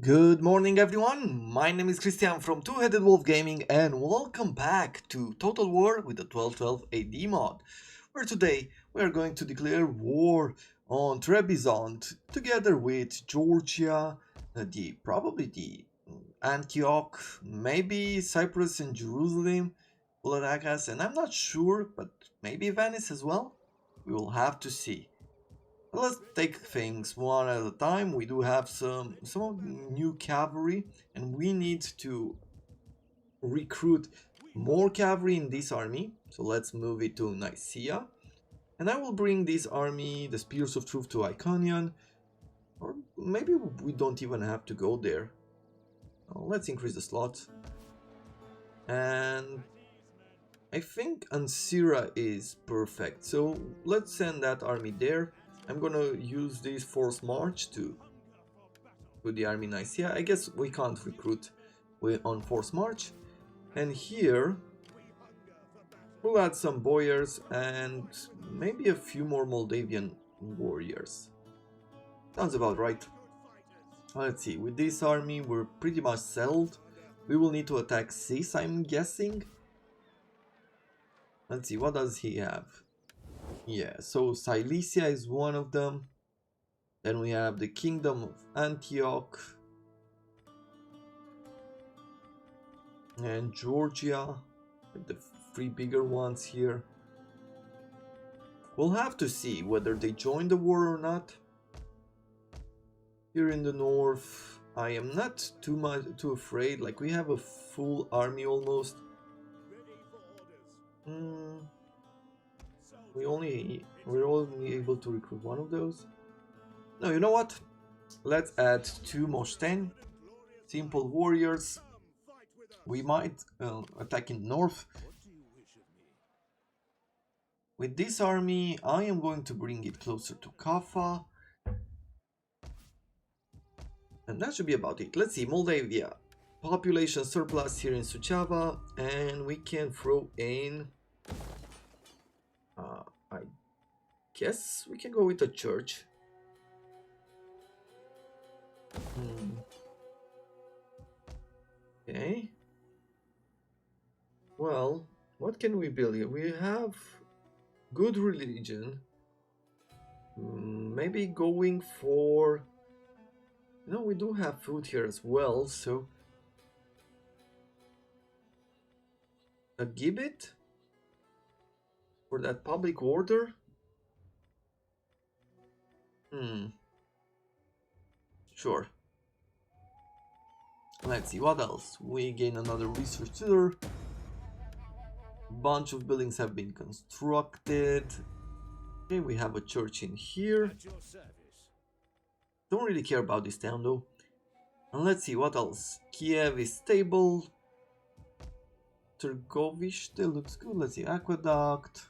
Good morning, everyone. My name is Christian from Two-Headed Wolf Gaming, and welcome back to Total War with the 1212 AD mod, where today we are going to declare war on Trebizond together with Georgia, probably the Antioch, maybe Cyprus and Jerusalem will attack us, and I'm not sure, but maybe Venice as well. We will have to see. Let's take things one at a time. We do have some new cavalry, and we need to recruit more cavalry in this army. So let's move it to Nicaea, and I will bring this army, the Spears of Truth, to Iconium, or maybe we don't even have to go there. Let's increase the slots, and I think Ansira is perfect. So let's send that army there. I'm gonna use this force march to the army Nicaea. I guess we can't recruit on force march. And here we'll add some boyars and maybe a few more Moldavian warriors. Sounds about right. Let's see, with this army we're pretty much settled. We will need to attack Sis, I'm guessing. Let's see, what does he have? Yeah, so Silesia is one of them. Then we have the Kingdom of Antioch and Georgia, the three bigger ones here. We'll have to see whether they join the war or not. Here in the north, I am not too afraid. Like, we have a full army almost. We're only able to recruit one of those. No, you know what? Let's add 2 Moshten, simple warriors. We might attack in the north. With this army, I am going to bring it closer to Kaffa. And that should be about it. Let's see, Moldavia. Population surplus here in Suceava. And we can throw in... I guess we can go with a church. Okay. Well, what can we build here? We have good religion. Maybe going for... No, we do have food here as well, so... A gibbet? For that public order? Sure. Let's see, what else? We gain another researcher. Bunch of buildings have been constructed. Okay, we have a church in here. Don't really care about this town though. And let's see, what else? Kiev is stable. Tergovich still looks good. Let's see, aqueduct.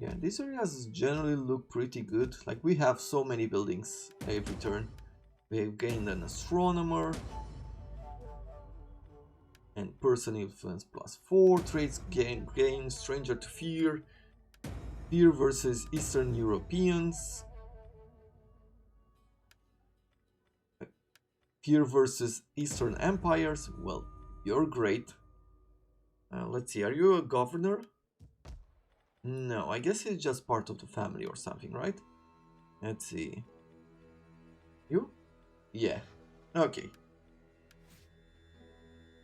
Yeah, these areas generally look pretty good. Like, we have so many buildings every turn. We have gained an astronomer. And person influence +4. Traits gain stranger to fear. Fear versus Eastern Europeans. Fear versus Eastern Empires. Well, you're great. Let's see, are you a governor? No, I guess he's just part of the family or something, right? Let's see. You? Yeah. Okay.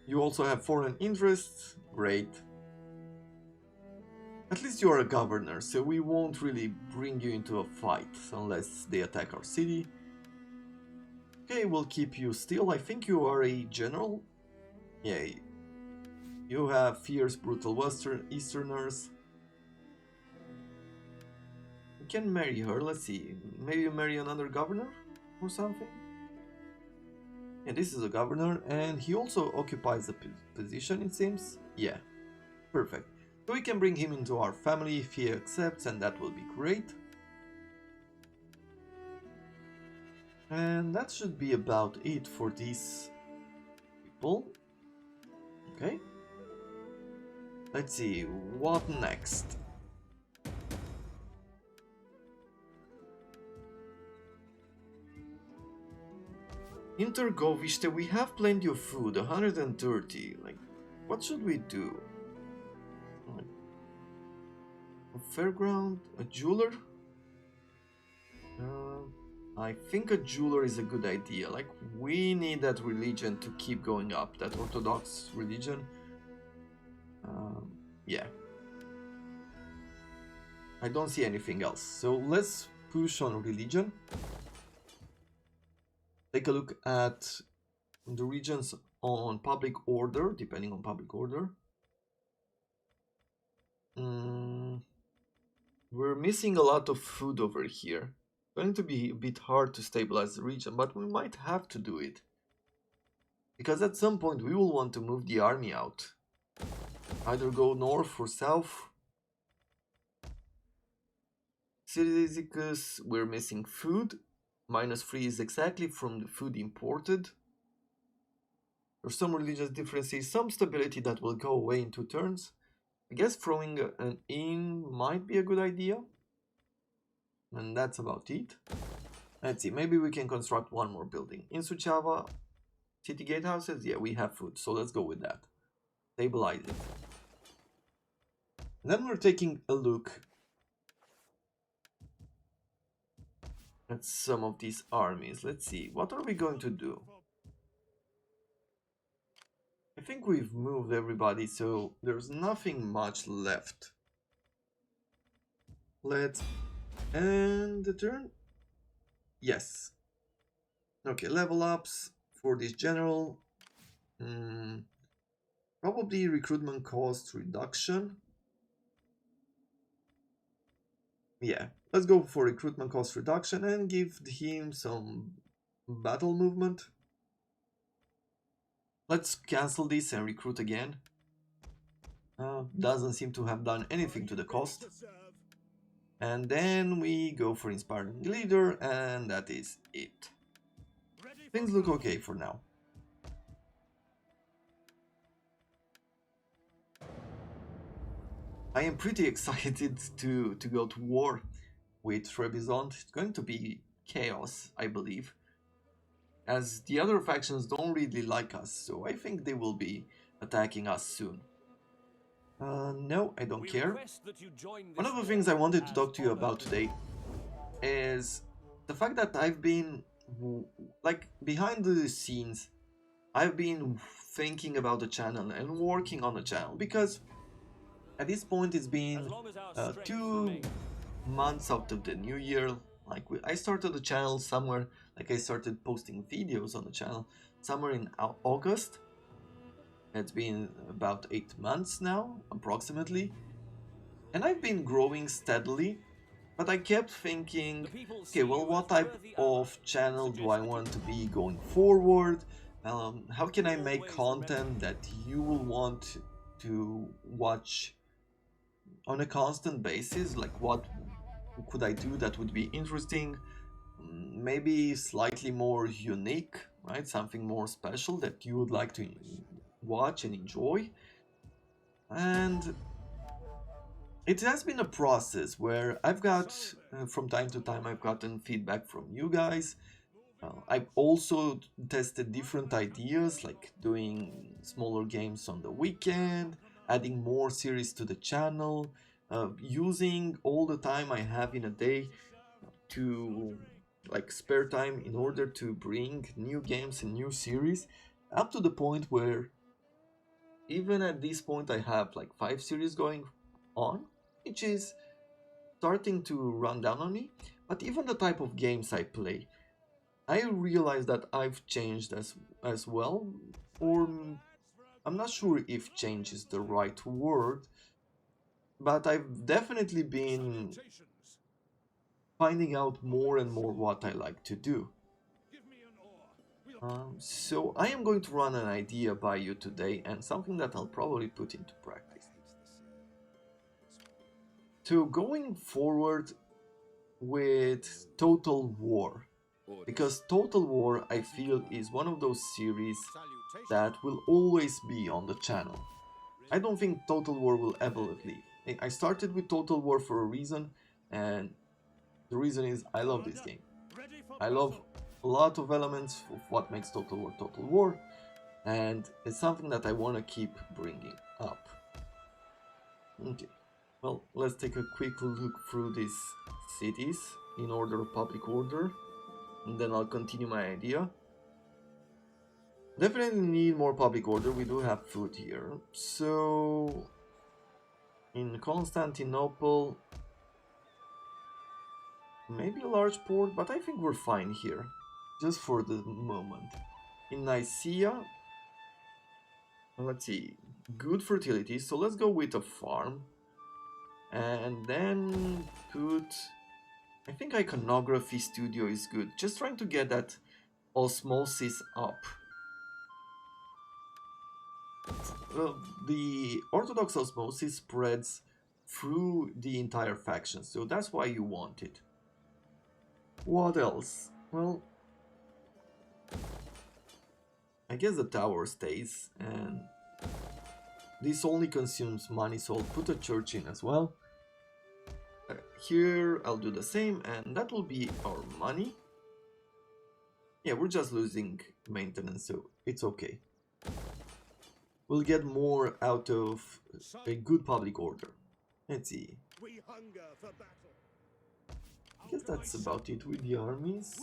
You also have foreign interests. Great. At least you are a governor, so we won't really bring you into a fight unless they attack our city. Okay, we'll keep you still. I think you are a general. Yeah. You have fierce, brutal Easterners. You can marry her. Let's see. Maybe you marry another governor or something? Yeah, this is a governor, and he also occupies a position, it seems. Yeah, perfect. So we can bring him into our family if he accepts, and that will be great. And that should be about it for these people. Okay. Let's see, what next? Intergoviste, we have plenty of food, 130. Like, what should we do? Like, a fairground? A jeweler? I think a jeweler is a good idea. Like, we need that religion to keep going up, that Orthodox religion. Yeah. I don't see anything else. So let's push on religion. Take a look at the regions on public order, depending on public order. We're missing a lot of food over here. Going to be a bit hard to stabilize the region, but we might have to do it. Because at some point we will want to move the army out. Either go north or south. Cyrizicus, we're missing food. -3 is exactly from the food imported. There's some religious differences, some stability that will go away in 2 turns. I guess throwing an inn might be a good idea. And that's about it. Let's see, maybe we can construct one more building. In Suceava, city gatehouses, yeah, we have food, so let's go with that. Stabilize it. And then we're taking a look at some of these armies. Let's see, what are we going to do? I think we've moved everybody, so there's nothing much left. Let's end the turn. Yes. Okay, level ups for this general. Probably recruitment cost reduction. Yeah, let's go for recruitment cost reduction and give him some battle movement. Let's cancel this and recruit again. Doesn't seem to have done anything to the cost. And then we go for inspiring leader, and that is it. Things look okay for now. I am pretty excited to go to war with Trebizond. It's going to be chaos, I believe, as the other factions don't really like us, so I think they will be attacking us soon. No, I don't care. One of the things I wanted to talk to you about today is the fact that I've been, like, behind the scenes, I've been thinking about the channel and working on the channel, because at this point it's been 2 months after the new year. Like, I started the channel somewhere, like I started posting videos on the channel somewhere in August. It's been about 8 months now, approximately. And I've been growing steadily, but I kept thinking, okay, well, what type of channel do I want to be going forward? How can I make content that you will want to watch on a constant basis? Like, what could I do that would be interesting? Maybe slightly more unique, right? Something more special that you would like to watch and enjoy. And it has been a process where I've got, from time to time, I've gotten feedback from you guys. I've also tested different ideas, like doing smaller games on the weekend, adding more series to the channel, using all the time I have in a day to, like, spare time in order to bring new games and new series, up to the point where even at this point I have like 5 series going on, which is starting to run down on me. But even the type of games I play, I realize that I've changed as well, or I'm not sure if change is the right word, but I've definitely been finding out more and more what I like to do. So I am going to run an idea by you today, and something that I'll probably put into practice. So going forward with Total War, because Total War, I feel, is one of those series that will always be on the channel. I don't think Total War will ever leave. I started with Total War for a reason, and the reason is I love this game. I love a lot of elements of what makes Total War, and it's something that I want to keep bringing up. Okay, well, let's take a quick look through these cities in order of public order, and then I'll continue my idea. Definitely need more public order. We do have food here. So in Constantinople, maybe a large port, but I think we're fine here, just for the moment. In Nicaea, let's see, good fertility, so let's go with a farm. And then put, I think iconography studio is good, just trying to get that osmosis up. The Orthodox osmosis spreads through the entire faction, so that's why you want it. What else? Well, I guess the tower stays, and this only consumes money, so I'll put a church in as well. Here I'll do the same, and that will be our money. Yeah, we're just losing maintenance, so it's okay. We'll get more out of a good public order. Let's see. I guess that's about it with the armies.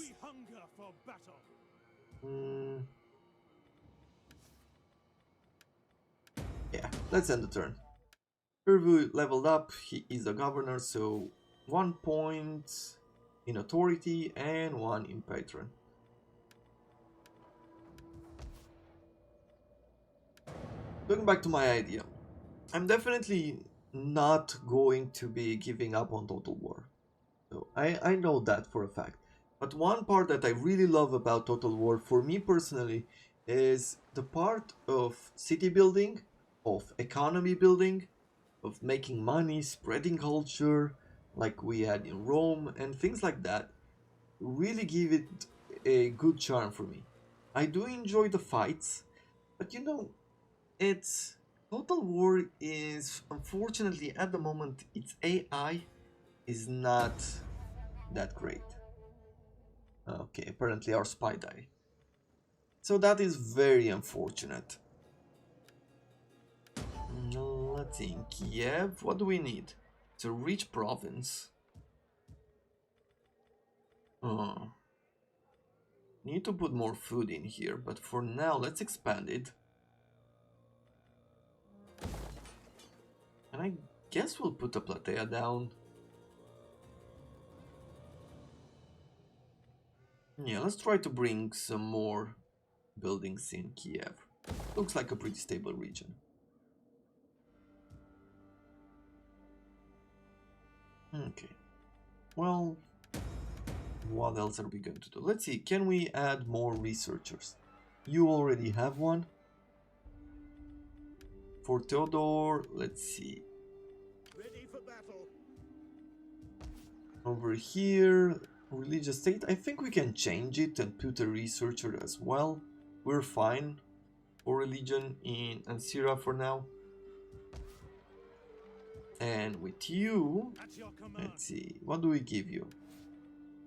Yeah, let's end the turn. Hervu leveled up, he is a governor, so 1 point in authority and 1 in patron. Going back to my idea, I'm definitely not going to be giving up on Total War. So I know that for a fact. But one part that I really love about Total War, for me personally, is the part of city building, of economy building, of making money, spreading culture, like we had in Rome, and things like that, really give it a good charm for me. I do enjoy the fights, but you know, it's Total War is, unfortunately, at the moment, its AI is not that great. Okay, apparently our spy died. So that is very unfortunate. Let's see, in Kiev, what do we need? It's a rich province. Need to put more food in here, but for now, let's expand it. And I guess we'll put a platea down. Yeah, let's try to bring some more buildings in Kiev. Looks like a pretty stable region. Okay. Well, what else are we going to do? Let's see, can we add more researchers? You already have one. For Theodore, let's see. Ready for battle. Over here, religious state, I think we can change it and put a researcher as well. We're fine for religion in Ansira for now. And with you, let's see, what do we give you?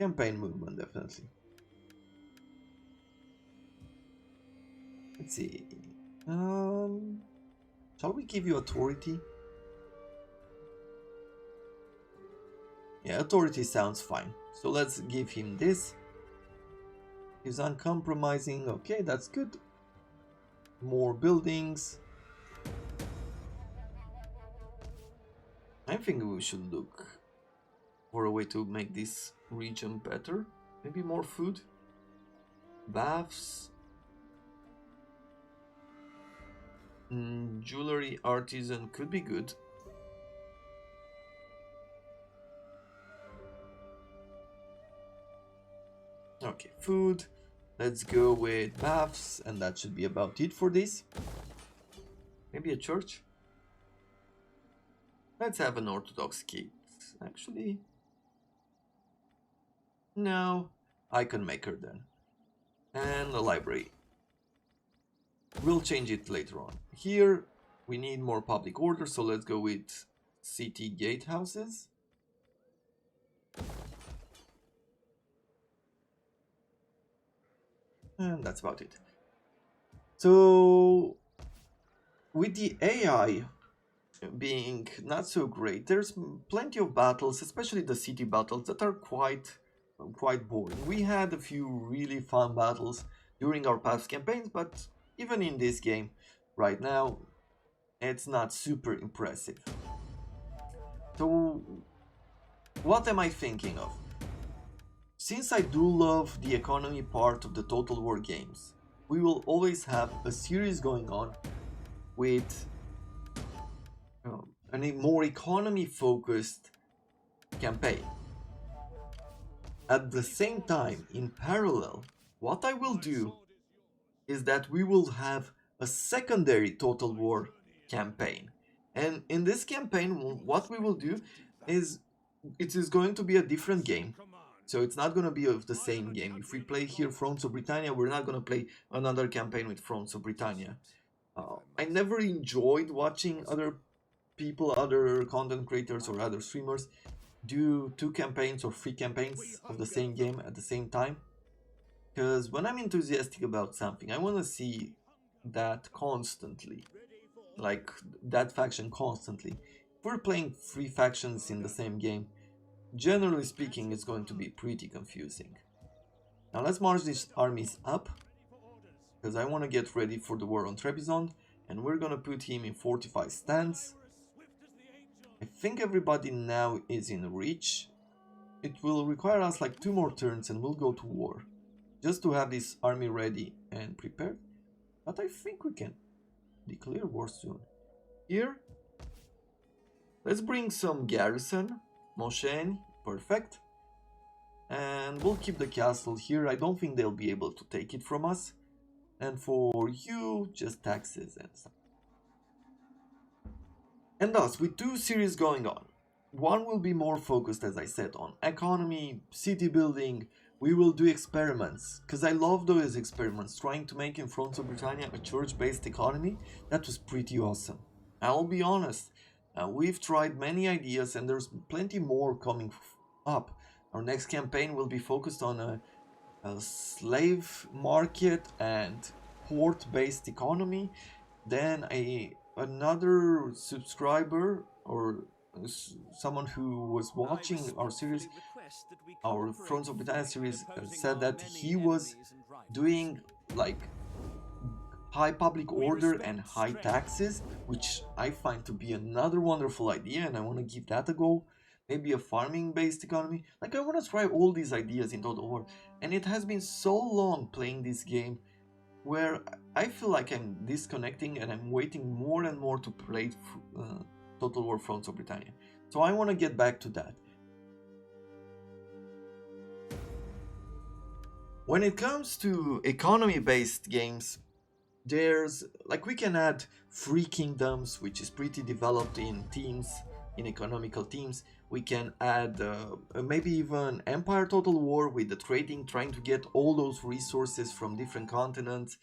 Campaign movement, definitely. Let's see. Shall we give you authority? Yeah, authority sounds fine. So let's give him this. He's uncompromising. Okay, that's good. More buildings. I think we should look for a way to make this region better. Maybe more food. Baths. Jewelry artisan could be good. Okay, food. Let's go with baths, and that should be about it for this. Maybe a church? Let's have an Orthodox key. Actually, no. Icon maker then. And a library. We'll change it later on. Here, we need more public order, so let's go with city gatehouses. And that's about it. So with the AI being not so great, there's plenty of battles, especially the city battles, that are quite boring. We had a few really fun battles during our past campaigns, but even in this game right now, it's not super impressive. So what am I thinking of? Since I do love the economy part of the Total War games, we will always have a series going on with a more economy focused campaign. At the same time, in parallel, what I will do is that we will have a secondary Total War campaign. And in this campaign, what we will do is it is going to be a different game. So it's not going to be of the same game. If we play here Fronts of Britannia, we're not going to play another campaign with Fronts of Britannia. I never enjoyed watching other people, other content creators or other streamers do 2 campaigns or 3 campaigns of the same game at the same time. Because when I'm enthusiastic about something, I want to see that constantly, like that faction constantly. If we're playing 3 factions in the same game, generally speaking, it's going to be pretty confusing. Now let's march these armies up, because I want to get ready for the war on Trebizond, and we're gonna put him in fortified stance. I think everybody now is in reach. It will require us like 2 more turns and we'll go to war, just to have this army ready and prepared. But I think we can declare war soon. Here, let's bring some garrison, Moshen, perfect. And we'll keep the castle here. I don't think they'll be able to take it from us. And for you, just taxes and stuff. And thus, with 2 series going on, one will be more focused, as I said, on economy, city building. We will do experiments, because I love those experiments, trying to make in Front of Britannia a church-based economy. That was pretty awesome. I'll be honest, we've tried many ideas and there's plenty more coming up. Our next campaign will be focused on a slave market and port-based economy. Then another subscriber or someone who was watching our series, our Thrones of Britannia series, said that he was doing like high public order and high taxes, which I find to be another wonderful idea, and I want to give that a go. Maybe a farming based economy. Like, I want to try all these ideas in Total War, and it has been so long playing this game where I feel like I'm disconnecting and I'm waiting more and more to play Total War Fronts of Britannia. So I want to get back to that. When it comes to economy-based games, there's like we can add 3 kingdoms, which is pretty developed in teams, in economical teams. We can add maybe even Empire Total War with the trading, trying to get all those resources from different continents.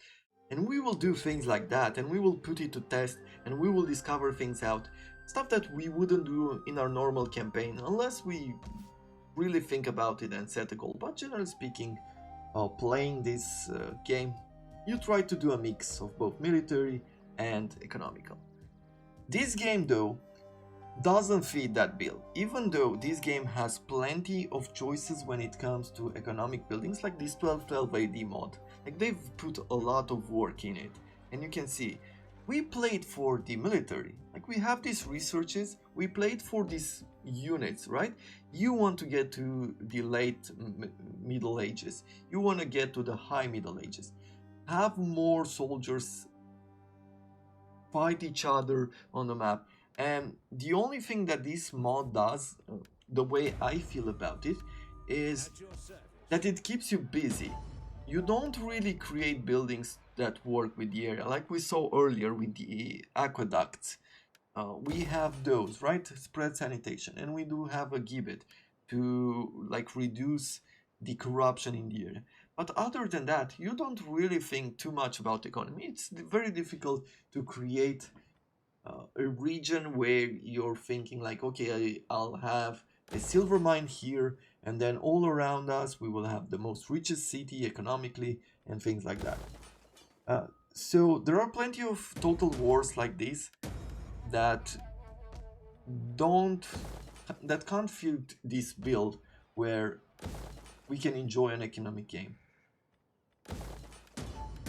And we will do things like that, and we will put it to test, and we will discover things out. Stuff that we wouldn't do in our normal campaign unless we really think about it and set a goal. But generally speaking, playing this game, you try to do a mix of both military and economical. This game, though, doesn't fit that bill, even though this game has plenty of choices when it comes to economic buildings, like this 1212 AD mod. Like, they've put a lot of work in it, and you can see we played for the military. Like, we have these researches, we played for these units, right? You want to get to the late Middle Ages, you want to get to the high Middle Ages, have more soldiers fight each other on the map. And the only thing that this mod does, the way I feel about it, is that it keeps you busy. You don't really create buildings that work with the area, like we saw earlier with the aqueducts. We have those, right? Spread sanitation, and we do have a gibbet to like reduce the corruption in the area. But other than that, you don't really think too much about economy. It's very difficult to create a region where you're thinking like, okay, I'll have a silver mine here And then all around us, we will have the most richest city economically and things like that. So there are plenty of total wars like this that don't that can't fit this build where we can enjoy an economic game.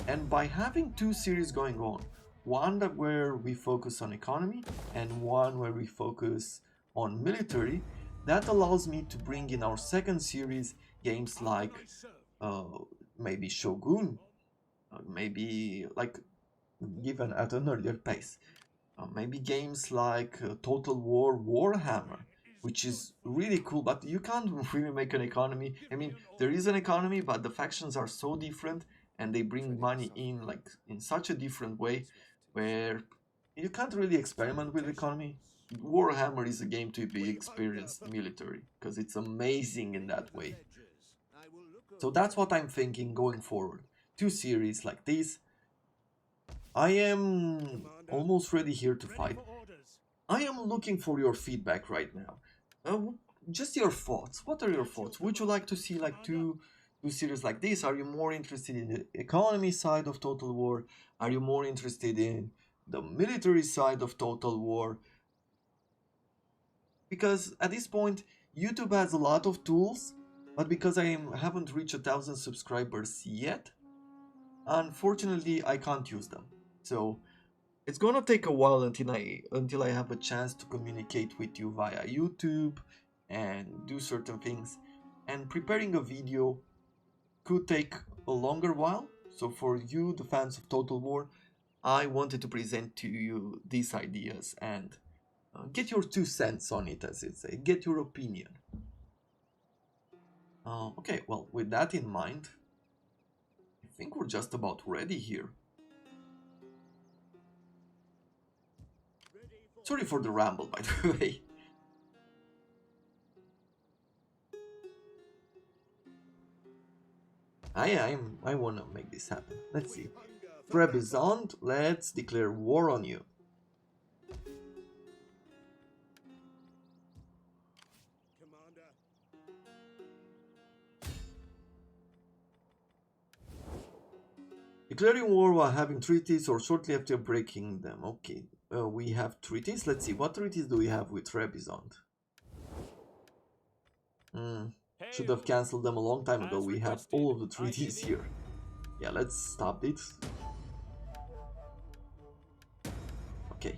And by having two series going on, one that where we focus on economy and one where we focus on military, that allows me to bring in our second series games like uh, maybe Shogun, maybe like given at an earlier pace. Maybe games like Total War Warhammer, which is really cool, but you can't really make an economy. I mean, there is an economy, but the factions are so different and they bring money in like in such a different way where you can't really experiment with economy. Warhammer is a game to be experienced military because it's amazing in that way. So that's what I'm thinking going forward. Two series like this. I am almost ready here to fight. I am looking for your feedback right now. Just your thoughts. What are your thoughts? Would you like to see like two series like this? Are you more interested in the economy side of Total War? Are you more interested in the military side of Total War? Because at this point, YouTube has a lot of tools, but because haven't reached 1,000 subscribers yet, unfortunately, I can't use them. So it's gonna take a while until I have a chance to communicate with you via YouTube and do certain things. And preparing a video could take a longer while. So for you, the fans of Total War, I wanted to present to you these ideas and get your 2 cents on it, as it say. Get your opinion. Okay, well, with that in mind, I think we're just about ready here. Sorry for the ramble, by the way. I wanna make this happen. Let's see. Trebizond, let's declare war on you. Commander. Declaring war while having treaties or shortly after breaking them. Okay, we have treaties. Let's see, what treaties do we have with Trebizond? Should have cancelled them a long time ago. We have all of the treaties here. Yeah, let's stop it. Okay,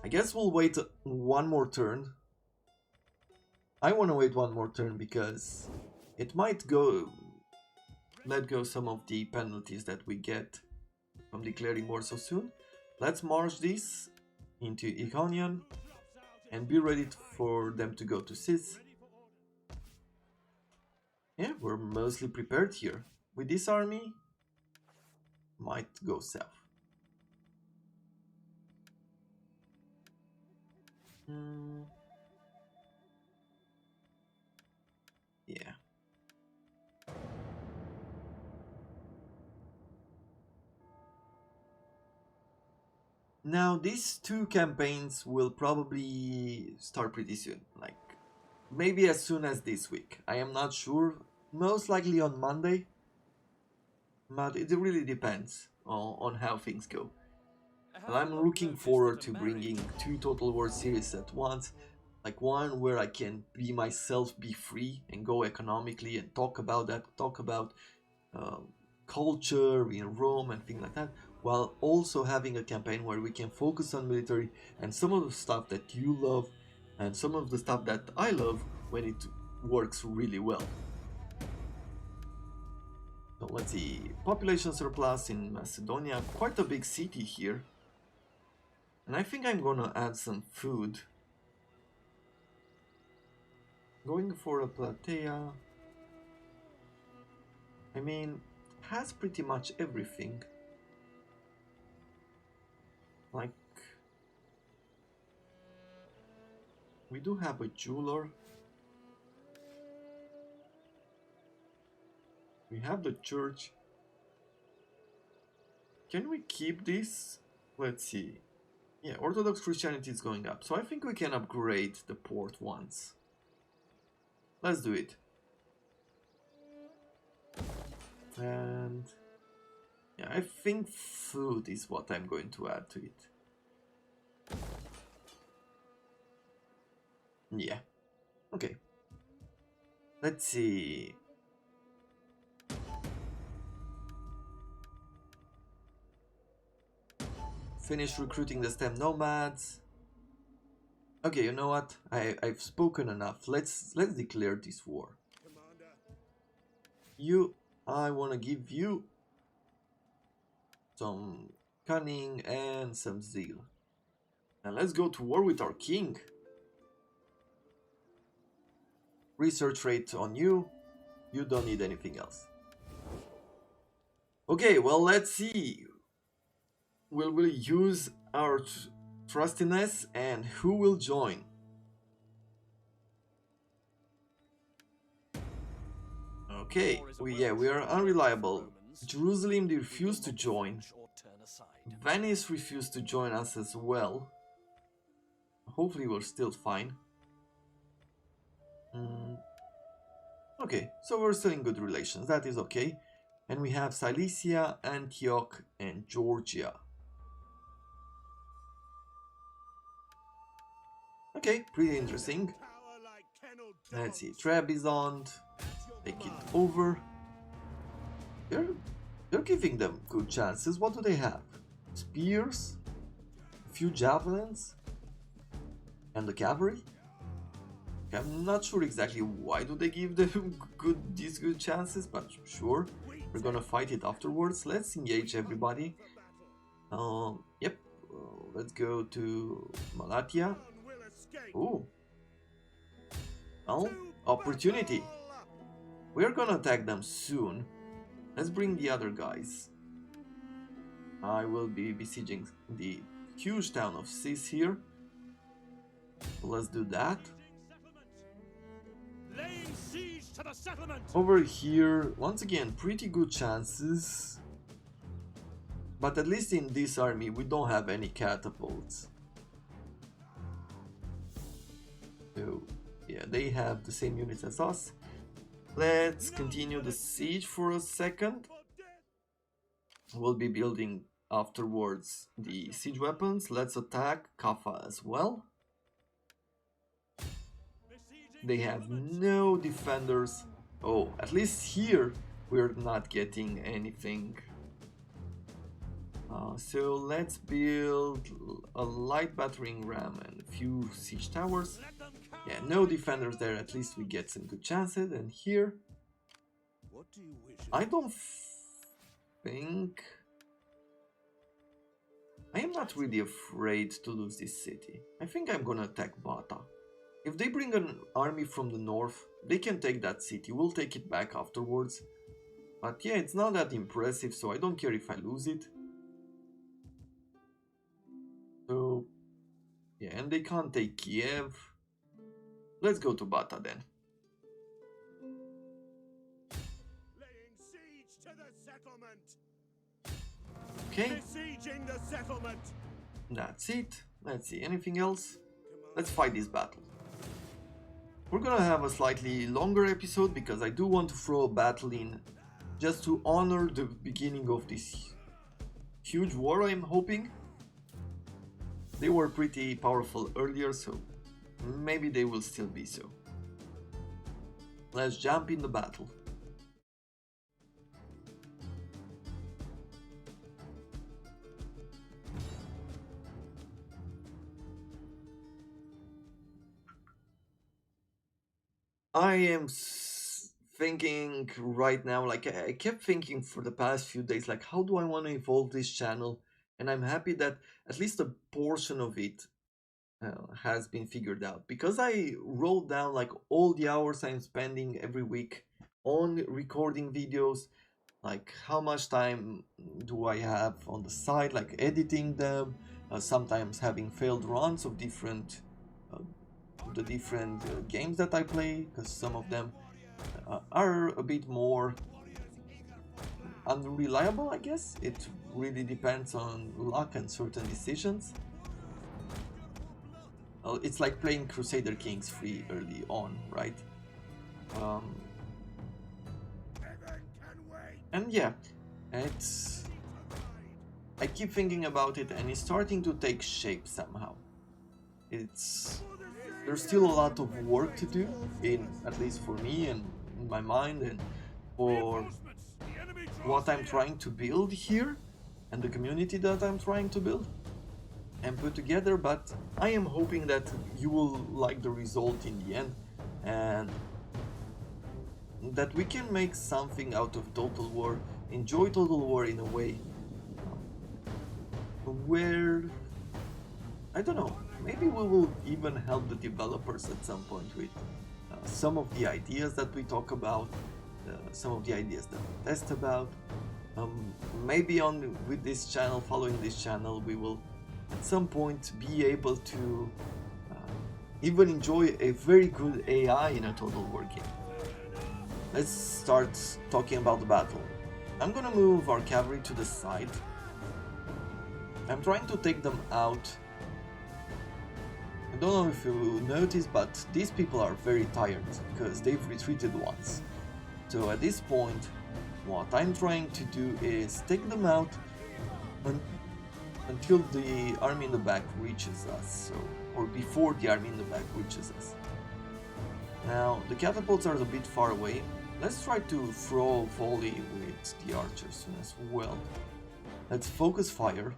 I guess we'll wait one more turn. I want to wait one more turn because it might let go some of the penalties that we get from declaring war so soon. Let's march this into Iconian and be ready for them to go to Sis. Yeah, we're mostly prepared here. With this army, might go south. Yeah. Now, these two campaigns will probably start pretty soon. Like, maybe as soon as this week. I am not sure. Most likely on Monday. But it really depends on how things go. And I'm looking forward to bringing two Total War series at once. Like one where I can be myself, be free, and go economically and talk about that, talk about culture in Rome and things like that, while also having a campaign where we can focus on military and some of the stuff that you love and some of the stuff that I love when it works really well. So let's see, population surplus in Macedonia, quite a big city here. And I think I'm gonna add some food. Going for a platea. I mean, has pretty much everything. Like, we do have a jeweler. We have the church. Can we keep this? Let's see. Yeah, Orthodox Christianity is going up. So I think we can upgrade the port once. Let's do it. And yeah, I think food is what I'm going to add to it. Yeah. Okay. Let's see. Finish recruiting the STEM nomads. Okay, you know what? I've spoken enough. Let's declare this war. Commander. I wanna give you some cunning and some zeal. And let's go to war with our king. Research rate on you. You don't need anything else. Okay, well, let's see. Will we use our trustiness and who will join? Okay, we are unreliable. Jerusalem, they refused to join. Venice refused to join us as well. Hopefully we're still fine. Okay, so we're still in good relations, that is okay. And we have Cilicia, Antioch, and Georgia. Okay, pretty interesting. Let's see, Trebizond, take it over. They're giving them good chances. What do they have? Spears, a few javelins, and the cavalry? I'm not sure exactly why do they give them these good chances, but sure, we're gonna fight it afterwards. Let's engage everybody. Yep, let's go to Wallachia. Oh, well, opportunity. We're gonna attack them soon. Let's bring the other guys. I will be besieging the huge town of Sis here. Let's do that. Laying siege to the settlement. Over here, once again, pretty good chances. But at least in this army, we don't have any catapults. So, yeah, they have the same units as us. Let's continue the siege for a second. We'll be building afterwards the siege weapons. Let's attack Kaffa as well. They have no defenders. Oh, at least here we're not getting anything. So let's build a light battering ram and a few siege towers. Yeah, no defenders there, at least we get some good chances. And here, What do you wish? I don't think... I am not really afraid to lose this city. I think I'm gonna attack Bata. If they bring an army from the north, they can take that city. We'll take it back afterwards. But yeah, it's not that impressive, so I don't care if I lose it. So, yeah, and they can't take Kiev. Let's go to Bata then. Laying siege to the settlement. Okay, Besieging the settlement. that's it. Let's see, anything else? Let's fight this battle. We're gonna have a slightly longer episode because I do want to throw a battle in just to honor the beginning of this huge war, I'm hoping. They were pretty powerful earlier, so maybe they will still be so. Let's jump in the battle. I am thinking right now, like I kept thinking for the past few days, like how do I want to evolve this channel? And I'm happy that at least a portion of it has been figured out, because I wrote down like all the hours I'm spending every week on recording videos, like how much time do I have on the side, like editing them, sometimes having failed runs of different games that I play, because some of them are a bit more unreliable, I guess. It really depends on luck and certain decisions. It's like playing Crusader Kings 3 early on, right? And yeah, it's... I keep thinking about it and it's starting to take shape somehow. There's still a lot of work to do, at least for me and in my mind, and for what I'm trying to build here and the community that I'm trying to build and put together, but I am hoping that you will like the result in the end and that we can make something out of Total War, enjoy Total War in a way where, I don't know, maybe we will even help the developers at some point with some of the ideas that we talk about, some of the ideas that we test about. Maybe with this channel, following this channel, we will at some point be able to even enjoy a very good AI in a Total War game. Let's start talking about the battle. I'm gonna move our cavalry to the side. I'm trying to take them out. I don't know if you noticed, but these people are very tired because they've retreated once. So at this point, what I'm trying to do is take them out until the army in the back reaches us, or before the army in the back reaches us. Now, the catapults are a bit far away. Let's try to throw a volley with the archers as well. Let's focus fire.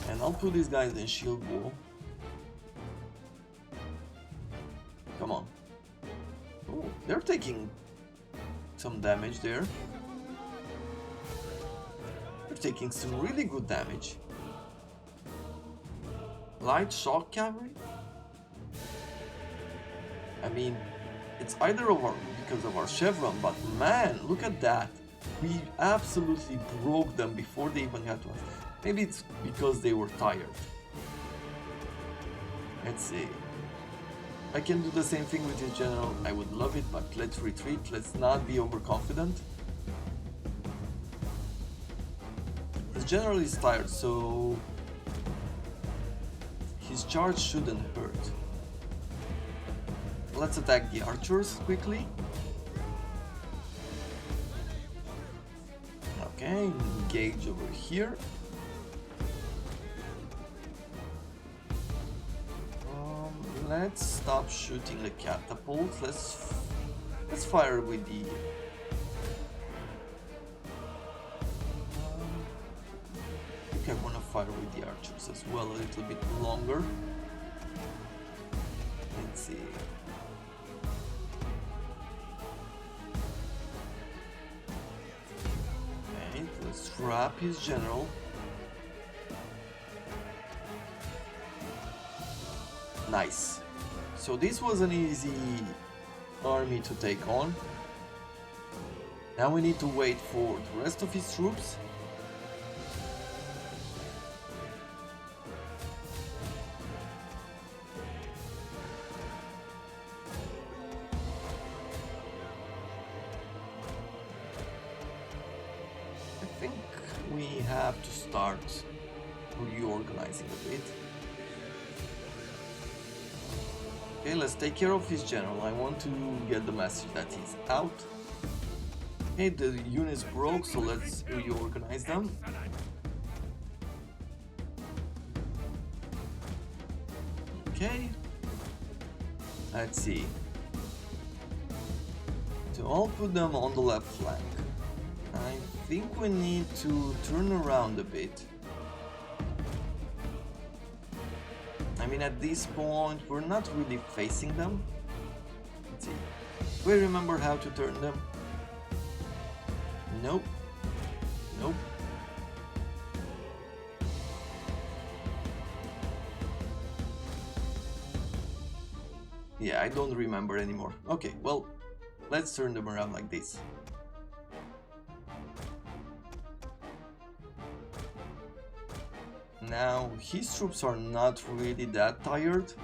And I'll put these guys in shield wall. Come on. Oh, they're taking some damage there. They're taking some really good damage. Light shock cavalry? I mean, it's either because of our chevron, but man, look at that. We absolutely broke them before they even got to us. Maybe it's because they were tired. Let's see. I can do the same thing with this general. I would love it, but let's retreat. Let's not be overconfident. His general is tired, so his charge shouldn't hurt. Let's attack the archers quickly. Okay, engage over here. Let's stop shooting the catapults. Let's fire with the... I think I want to fire with the archers as well a little bit longer. Let's see. Okay, let's trap his general. Nice. So this was an easy army to take on. Now we need to wait for the rest of his troops. I think we have to start reorganizing a bit. Okay, let's take care of his general. I want to get the message that he's out. Okay, the units broke, so let's reorganize them. Okay. Let's see. So I'll put them on the left flank. I think we need to turn around a bit. I mean, at this point, we're not really facing them. Let's see. Do we remember how to turn them? Nope. Nope. Yeah, I don't remember anymore. Okay, well, let's turn them around like this. Now, his troops are not really that tired.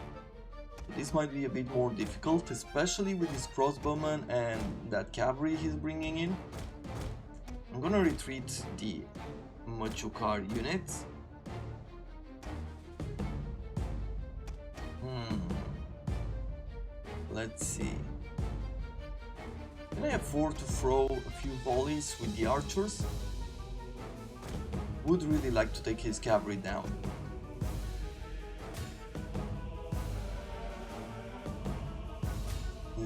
This might be a bit more difficult, especially with his crossbowmen and that cavalry he's bringing in. I'm gonna retreat the Machukar units. Let's see. Can I afford to throw a few volleys with the archers? Would really like to take his cavalry down.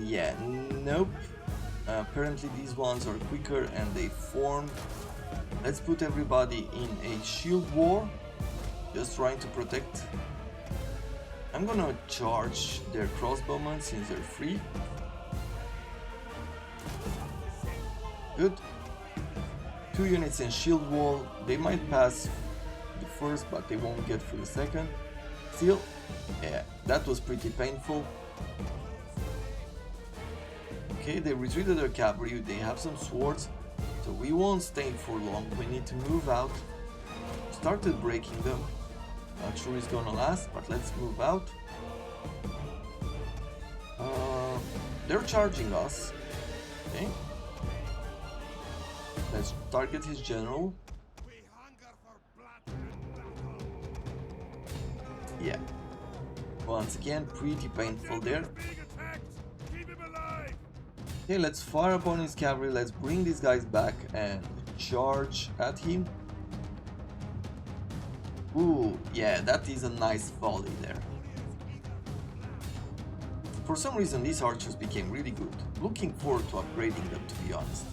Yeah, nope. Apparently these ones are quicker and they form. Let's put everybody in a shield war, just trying to protect. I'm gonna charge their crossbowmen since they're free. Good. 2 units in shield wall. They might pass the first, but they won't get through the second. Still, yeah, that was pretty painful. Okay, they retreated their cavalry, they have some swords, so we won't stay for long. We need to move out. Started breaking them. Not sure it's gonna last, but let's move out. They're charging us. Okay. Let's target his general. Yeah. Once again, pretty painful there. Okay, let's fire upon his cavalry. Let's bring these guys back and charge at him. Ooh, yeah, that is a nice volley there. For some reason, these archers became really good. Looking forward to upgrading them, to be honest.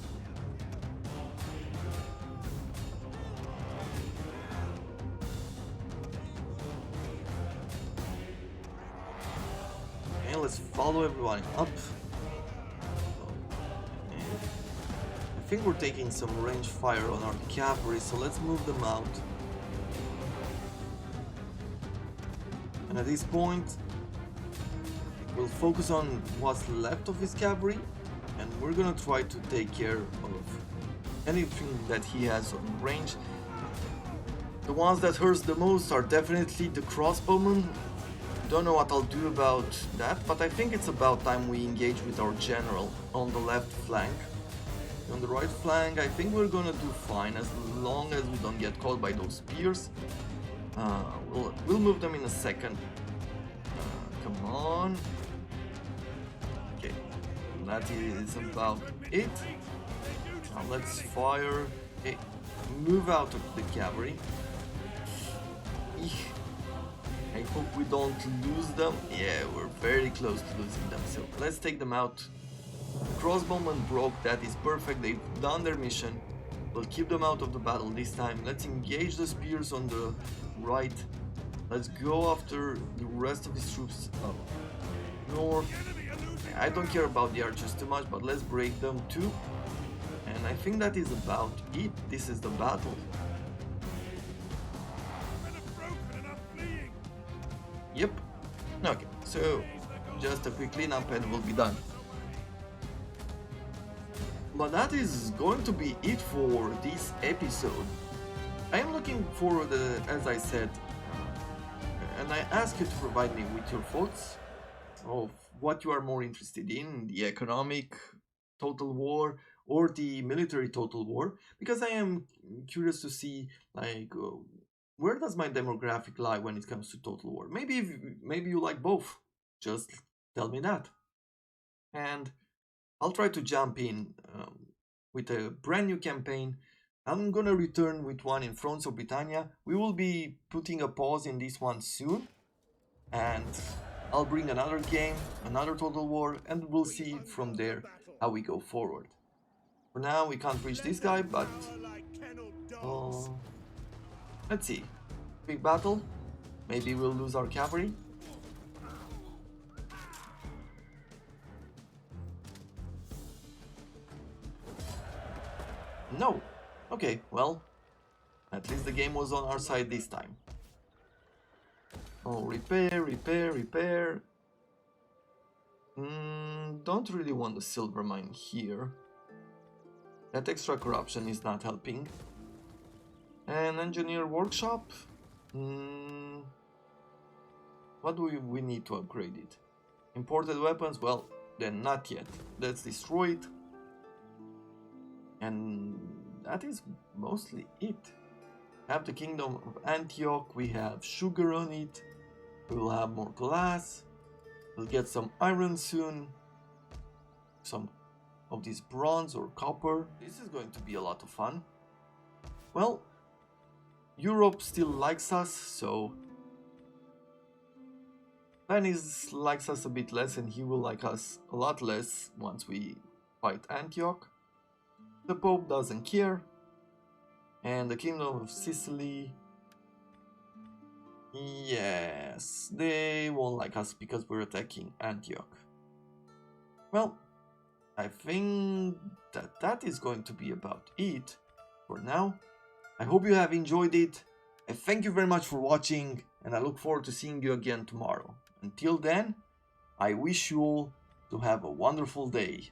Okay, let's follow everyone up. I think we're taking some range fire on our cavalry, so let's move them out. And at this point, we'll focus on what's left of his cavalry, and we're gonna try to take care of anything that he has on range. The ones that hurts the most are definitely the crossbowmen. Don't know what I'll do about that, but I think it's about time we engage with our general on the left flank. On the right flank, I think we're gonna do fine as long as we don't get caught by those spears. We'll move them in a second. Come on. Okay, that is about it. Now let's fire. Okay, move out of the cavalry. Eek. I hope we don't lose them. Yeah, we're very close to losing them. So let's take them out. Crossbowmen broke. That is perfect. They've done their mission. We'll keep them out of the battle this time. Let's engage the spears on the right. Let's go after the rest of his troops up north. I don't care about the archers too much, but let's break them too. And I think that is about it. This is the battle. Yep. Okay, so just a quick cleanup and we'll be done. But that is going to be it for this episode. I am looking forward, as I said, and I ask you to provide me with your thoughts of what you are more interested in, the economic total war or the military total war, because I am curious to see, like, where does my demographic lie when it comes to total war? Maybe you like both. Just tell me that. And I'll try to jump in with a brand new campaign. I'm gonna return with one in France or Britannia. We will be putting a pause in this one soon, and I'll bring another game, another Total War, and we'll see from there how we go forward. For now, we can't reach this guy, but let's see. Big battle. Maybe we'll lose our cavalry. No. Okay, well, at least the game was on our side this time. Oh, repair, repair, repair. Don't really want the silver mine here. That extra corruption is not helping. An engineer workshop? What do we need to upgrade it? Imported weapons? Well, then not yet. Let's destroy it. And that is mostly it. Have the Kingdom of Antioch, we have sugar on it, we'll have more glass, we'll get some iron soon, some of this bronze or copper. This is going to be a lot of fun. Well, Europe still likes us, so Venice likes us a bit less, and he will like us a lot less once we fight Antioch. The Pope doesn't care, and the Kingdom of Sicily, yes, they won't like us because we're attacking Antioch. Well, I think that is going to be about it for now. I hope you have enjoyed it. I thank you very much for watching, and I look forward to seeing you again tomorrow. Until then, I wish you all to have a wonderful day.